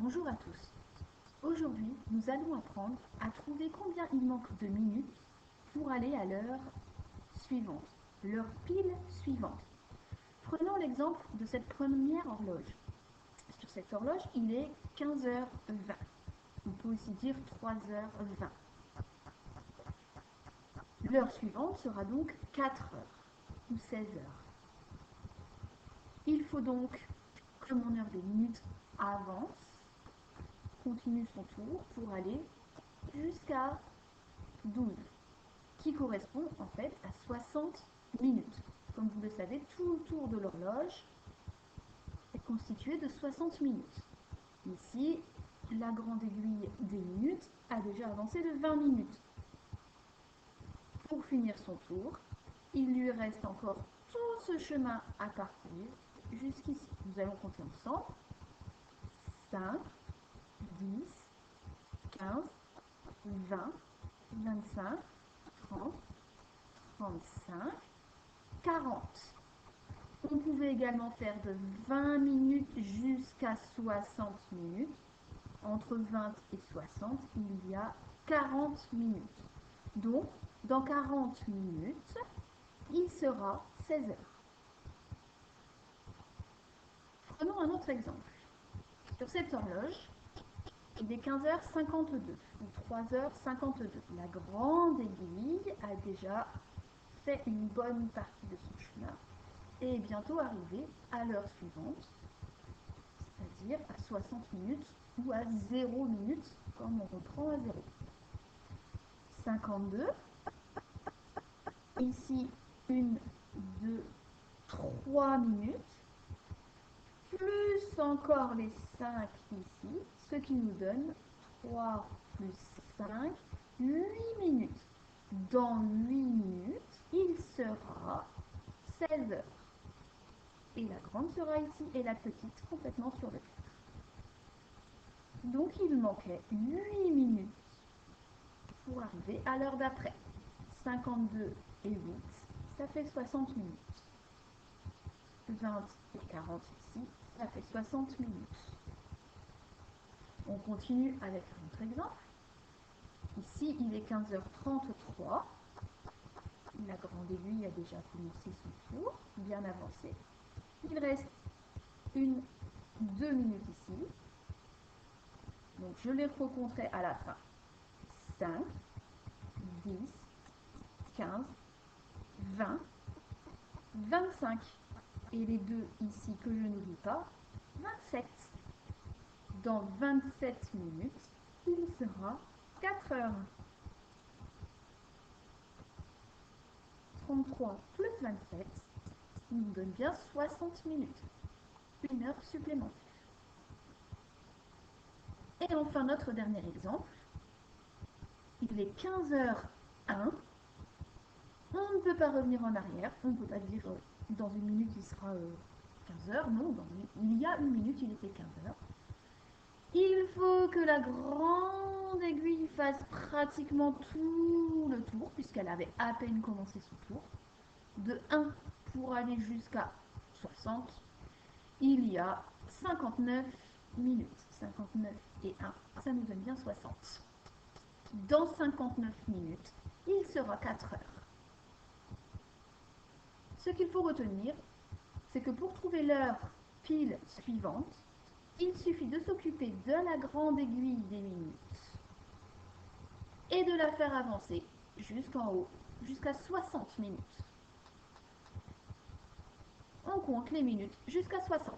Bonjour à tous. Aujourd'hui, nous allons apprendre à trouver combien il manque de minutes pour aller à l'heure suivante, l'heure pile suivante. Prenons l'exemple de cette première horloge. Sur cette horloge, il est 15h20. On peut aussi dire 3h20. L'heure suivante sera donc 4h ou 16h. Il faut donc que mon heure des minutes avance, continue son tour pour aller jusqu'à 12, qui correspond en fait à 60 minutes. Comme vous le savez, tout le tour de l'horloge est constitué de 60 minutes. Ici, la grande aiguille des minutes a déjà avancé de 20 minutes. Pour finir son tour, il lui reste encore tout ce chemin à parcourir jusqu'ici. Nous allons compter ensemble. 5, 10, 15, 20, 25, 30, 35, 40. On pouvait également faire de 20 minutes jusqu'à 60 minutes. Entre 20 et 60, il y a 40 minutes. Donc, dans 40 minutes, il sera 16 heures. Prenons un autre exemple. Sur cette horloge, il est 15h52 ou 3h52. La grande aiguille a déjà fait une bonne partie de son chemin et est bientôt arrivée à l'heure suivante, c'est-à-dire à 60 minutes ou à 0 minutes quand on reprend à 0. 52, ici 1, 2, 3 minutes, plus encore les 5 ici, ce qui nous donne 3 plus 5, 8 minutes. Dans 8 minutes, il sera 16 heures. Et la grande sera ici et la petite complètement sur le fer. Donc il manquait 8 minutes pour arriver à l'heure d'après. 52 et 8, ça fait 60 minutes. 20 et 40 ici, ça fait 60 minutes. On continue avec un autre exemple. Ici, il est 15h33. La grande aiguille a déjà commencé son tour, bien avancé. Il reste 2 minutes ici. Donc, je les recompterai à la fin. 5, 10, 15, 20, 25. Et les 2 ici que je n'oublie pas, 27. Dans 27 minutes, il sera 4 heures. 33 plus 27 nous donne bien 60 minutes. Une heure supplémentaire. Et enfin, notre dernier exemple. Il est 15h01. On ne peut pas revenir en arrière. On ne peut pas dire dans une minute il sera 15h. Non, il y a une minute, il était 15h. Il faut que la grande aiguille fasse pratiquement tout le tour, puisqu'elle avait à peine commencé son tour. De 1 pour aller jusqu'à 60, il y a 59 minutes. 59 et 1, ça nous donne bien 60. Dans 59 minutes, il sera 4 heures. Ce qu'il faut retenir, c'est que pour trouver l'heure pile suivante, il suffit de s'occuper de la grande aiguille des minutes et de la faire avancer jusqu'en haut, jusqu'à 60 minutes. On compte les minutes jusqu'à 60.